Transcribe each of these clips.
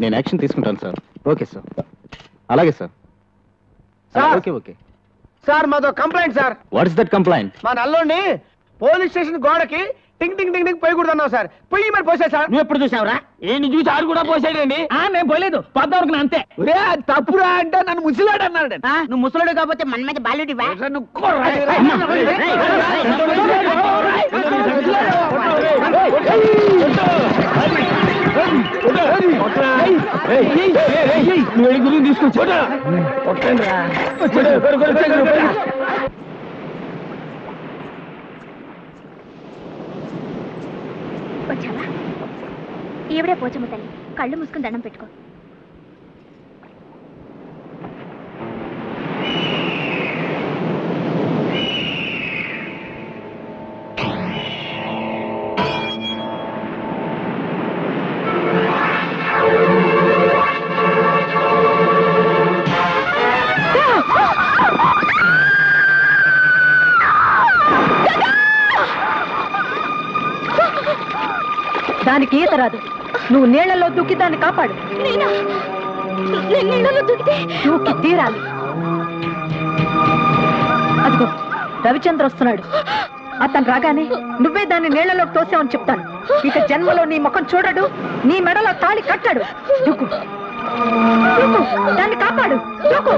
నేను యాక్షన్ తీసుకుంటాను sir. Okay sir. అలాగే సార్. ఓకే ఓకే సార్ మాతో complaint sir. What is that complaint? మా నల్లోని పోలీస్ స్టేషన్ గోడకి టింగ్ టింగ్ టింగ్ టింగ్ పోయకూడదన్నావు సార్. పొయ్యి మరి పోసాడు సార్. నువ్వు ఎప్పుడు చూసావురా? నేను చూసి ఆడు కూడా పోసాడండి. నేను పోలేదు, పొద్దువరకు అంతే. తప్పురా అంటే నన్ను ముసిలాడు అన్నాడు. నువ్వు ముసలుడు కాకపోతే మన మీద బాలుడివా? నువ్వు తీసుకొచ్చా వచ్చావా? ఈవిడే పోచమ్మ తల్లి. కళ్ళు మూసుకుని దండం పెట్టుకో. దానికి ఈత రాదు. నువ్వు నీళ్లలో దూకి దాన్ని కాపాడు. దూకి తీరాలి. అదిగో రవిచంద్ర వస్తున్నాడు. అతను రాగానే నువ్వే దాన్ని నీళ్లలోకి తోసావని చెప్తాను. ఇక జన్మలో నీ ముఖం చూడడు, నీ మెడలో తాళి కట్టాడు. దూకు, దాన్ని కాపాడు. దూకు.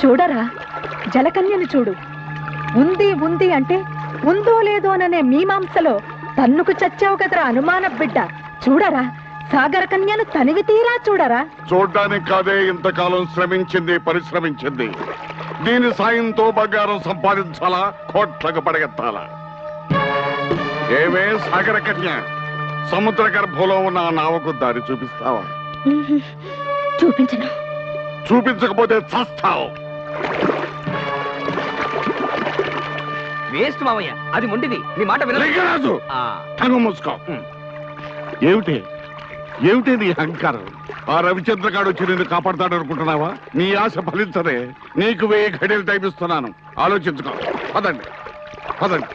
చూడరా, జలకన్యను చూడు. ఉంది ఉంది అంటే ఉందో లేదో అనే మీమాంసలో తన్నుకు చచ్చావు కదరా అనుమాన బిడ్డ. చూడరా, సాగర కన్యను తనివి తీరా చూడరా. చూడ్డానికి కాదే ఇంతకాలం శ్రమించింది, పరిశ్రమించింది. దీని సాయంతో బంగారం సంపాదించాలా, కోట్లకు పడగెత్తాలా? ఏమే సాగర కన్య, సముద్ర గర్భంలో ఉన్న ఆ నావకు దారి చూపిస్తావా? చూపించను. చూపించకపోతే చస్తావు. వేస్ట్ మావయ్య, అది మొండిది. నీ మాట లింగరాజు, తంగు మూసుకో. ఏమిటి ఏమిటి నీ అహంకారం? ఆ రవిచంద్రగాడు వచ్చి నిన్ను కాపాడుతాడు అనుకుంటున్నావా? నీ ఆశ ఫలించదే. నీకు 1000 ఘడియలు టైం ఇస్తున్నాను, ఆలోచించుకో. పదండి పదండి.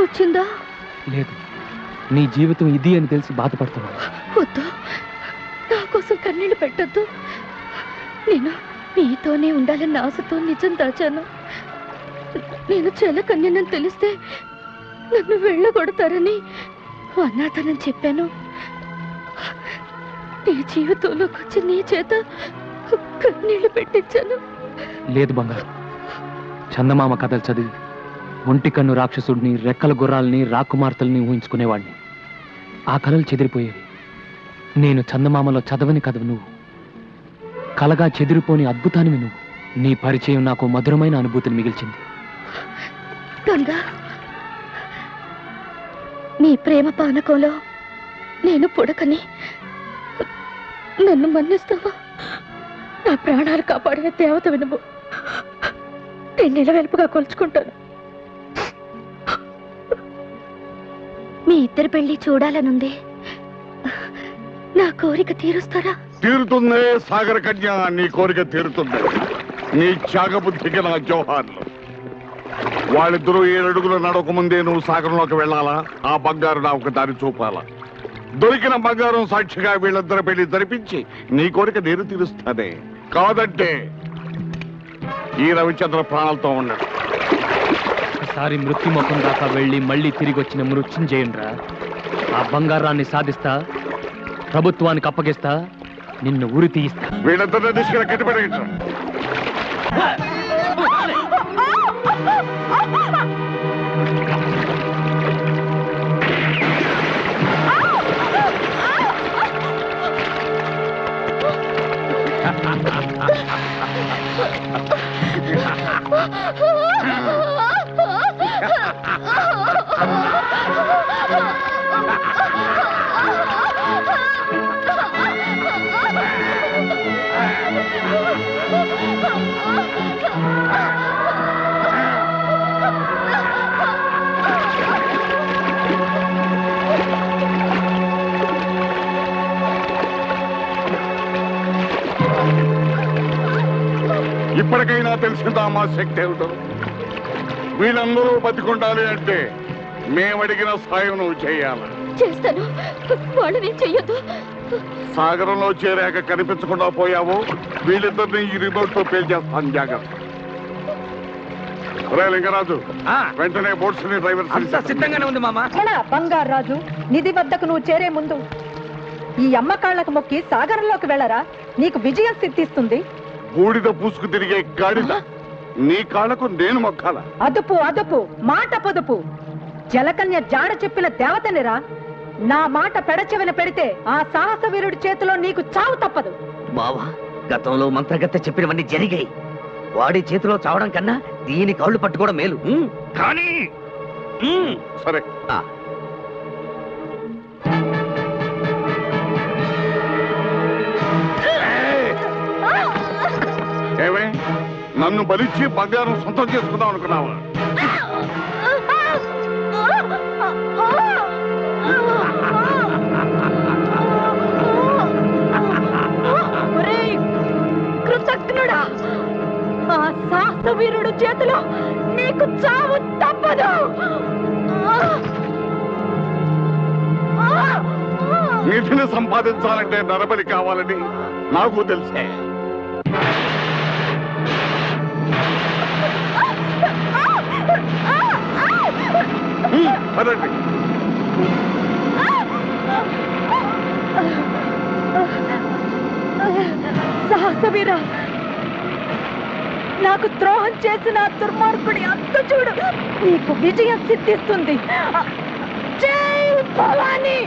వచ్చిందా? లేదు, నీ జీవితం ఇది అని తెలిసి బాధపడుతున్నా. వద్దు, నా కోసం కన్నీళ్ళు పెట్టద్దు. నేను నీతోనే ఉండాలన్న ఆశతో నిజం దాచాను. నేను జలకన్యనని తెలిస్తే నన్ను వెళ్ళగొడతారని అనాథనని చెప్పాను. నీ జీవితంలోకి వచ్చి నీ చేత కన్నీళ్లు పెట్టించాను. లేదు బంగారు, చందమామ కథలు చదివి ఒంటి కన్ను రాక్షసుడిని, రెక్కల గుర్రాలని, రాకుమార్తెల్ని ఊహించుకునేవాడిని. ఆ కళలు చెదిరిపోయేవి. నేను చందమామలో చదవని కథవు నువ్వు, కలగా చెదిరిపోని అద్భుతానివి నువ్వు. నీ పరిచయం నాకు మధురమైన అనుభూతిని మిగిల్చింది. గంగా, నీ ప్రేమ పానకంలో నేను పుడకని నన్ను మన్నిస్తావా? నా ప్రాణాలు కాపాడే దేవతవి నువ్వు. నేను వెలుపుగా కొలుచుకుంటాను. మీ ఇద్దరి పెళ్లి చూడాలనుంది. నా కోరిక తీరుస్తారా? తీరుతుందే సాగర కన్య, నీ కోరిక తీరుతుంది. నీ త్యాగబుద్ధికి నా జోహార్లు. వాళ్ళిద్దరూ 7 అడుగులు నడక ముందే నువ్వు సాగరంలోకి వెళ్ళాలా? ఆ బంగారు నాకు దారి చూపాలా? దొరికిన బంగారం సాక్షిగా వీళ్ళిద్దరి పెళ్లి జరిపించి నీ కోరిక నేను తీరుస్తానే. కాదంటే ఈ రవిచంద్ర ప్రాణాలతో ఉన్నాడు. ఒకసారి మృత్యుముఖం దాకా వెళ్ళి మళ్ళీ తిరిగి వచ్చిన మృత్యుంజయుండ్రా. ఆ బంగారాన్ని సాధిస్తా, ప్రభుత్వానికి అప్పగిస్తా, నిన్ను ఉరి తీయిస్తా. వీళ్ళిద్దరిని తీసుకుని కట్టిపెట్టండి. ఇప్పటికైనా తెలిసిందా మా శక్తి ఏమిటో? వీళ్ళందరూ బతికుండాలి అంటే మేమడిగిన సాయం నువ్వు చేయాలి. చేస్తాను. వాళ్ళని చెయ్యొద్దు. సాగరంలో చేరాక కనిపించకుండా పోయావు, వీళ్ళిద్దరిని ఈ రిమోట్ తో పేల్చేస్తాను. జాగ్రత్త. లింగరాజు, వెంటనే బోట్స్ ని డ్రైవర్ సిద్ధంగానే ఉంది మామ. బంగారు రాజు, నిధి వద్దకు నువ్వు చేరే ముందు ఈ అమ్మకాళ్లకు మొక్కి సాగరంలోకి వెళ్ళరా. నీకు విజయం సిద్ధిస్తుంది. బూడిద పూసుకు తిరిగే గాడిద నీ కాళ్ళకు నేను మొక్కాల? అదుపు అదుపు, మాట పొదుపు. జలకన్య జాడ చెప్పిన దేవతనిరా. నా మాట పెడచెవిన పెడితే ఆ సాహస వీరుడి చేతిలో నీకు చావు తప్పదు. బావా, గతంలో మంత్రగత్తె చెప్పినవన్నీ జరిగాయి. వాడి చేతిలో చావడం కన్నా దీని కాళ్ళు పట్టుకోవడం మేలు. కానీ సరే, ఏమే నన్ను బలిచ్చి బంగారం సొంతం చేసుకుందాం అనుకున్నావా? కృతజ్ఞుడా, ఆ సాహస వీరుడు చేతిలో నీకు చావు తప్పదు. నిధిని సంపాదించాలంటే నరబలి కావాలని నాకు తెలిసే. పదండి. సాహసవీరా, నాకు ద్రోహం చేసిన దుర్మార్గుడి అంత చూడు. నీకు విజయం సిద్ధిస్తుంది. జై భవానీ.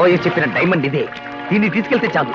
మావయ్య చెప్పిన డైమండ్ ఇదే. దీన్ని తీసుకెళ్తే చాలు.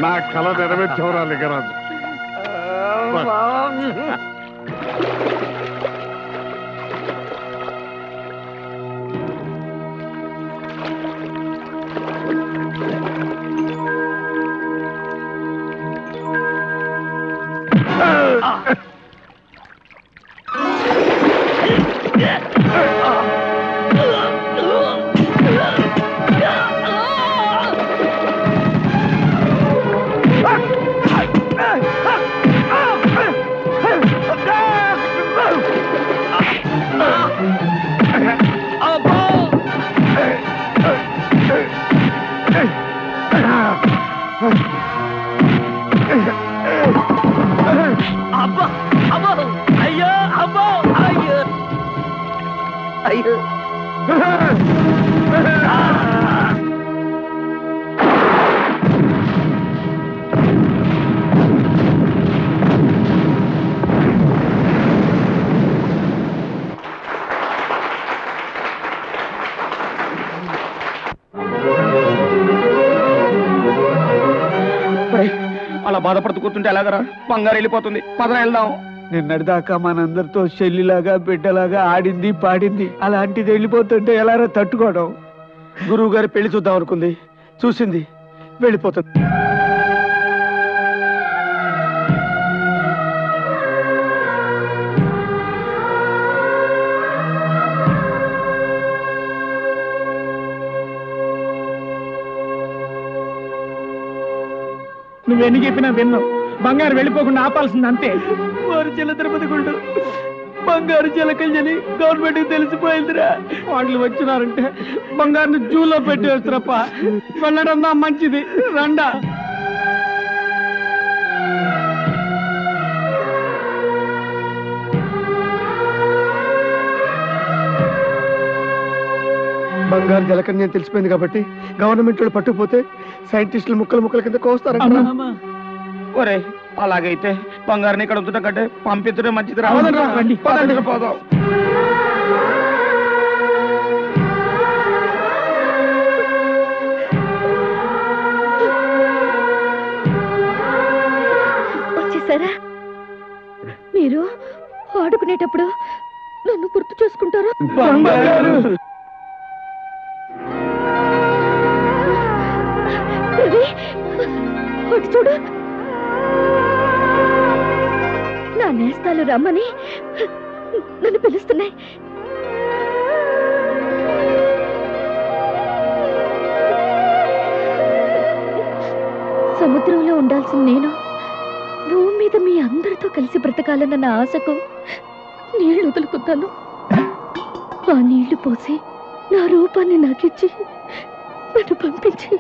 నా కళ నెరవేర్చవరా లింగరాజు. అలా బాధపడుతూ కూర్చుంటే ఎలాగరా? బంగారు వెళ్ళిపోతుంది. పదన వెళ్దాం. నిన్నటిదాకా మనందరితో చెల్లిలాగా బిడ్డలాగా ఆడింది పాడింది, అలాంటిది వెళ్ళిపోతుంటే ఎలారా తట్టుకోవడం? గురువు గారి పెళ్లి చూద్దాం అనుకుంది, చూసింది, వెళ్ళిపోతుంది. నువ్వెన్ని చెప్పినా విన్ను. బంగారు వెళ్ళిపోకుండా ఆపాల్సింది అంతే. చిల్ల తిరుపతి గుండు బంగారు చిలకల్ని గవర్నమెంట్ తెలిసిపోయిందిరా. వాళ్ళు వచ్చినారంటే బంగారుని జూలో పెట్టేస్తారప్ప. వెళ్ళడం దా మంచిది, రండా. బంగారు జలకన్య తెలిసిపోయింది కాబట్టి గవర్నమెంట్ వాళ్ళు పట్టుకుపోతే సైంటిస్టులు ముక్కల కింద కోస్తారంట. ఒరే అలాగైతే బంగారుని ఇక్కడ ఉంచడం కంటే పంపించడం మంచిది. రావదండి, పోదాం. వచ్చేసారా? మీరు ఆడుకునేటప్పుడు నన్ను గుర్తు చేసుకుంటారా? అటు చూడు, నా నేస్తాలు రమ్మని నన్ను పిలుస్తున్నాయి. సముద్రంలో ఉండాల్సిన నేను భూమి మీద మీ అందరితో కలిసి బ్రతకాలన్న నా ఆశకు నీళ్లు వదులుకున్నాను. ఆ నీళ్లు పోసి నా రూపాన్ని నాకిచ్చి నన్ను పంపించి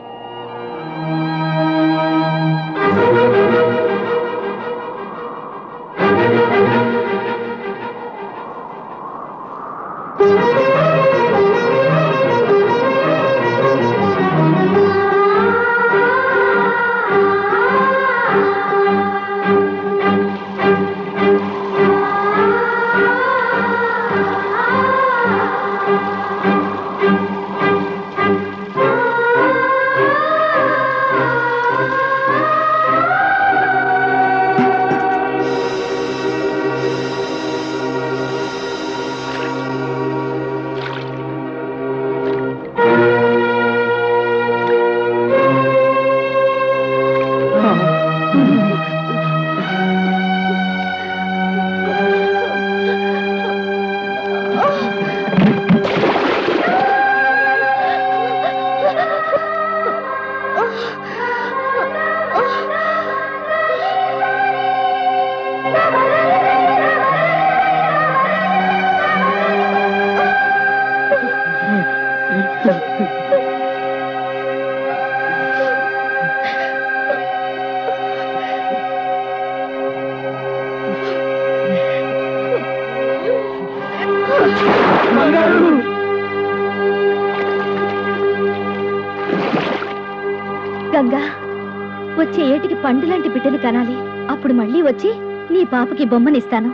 గంగా, వచ్చే ఏటికి పండు లాంటి బిడ్డని కనాలి. అప్పుడు మళ్ళీ వచ్చి నీ పాపకి బొమ్మనిస్తాను.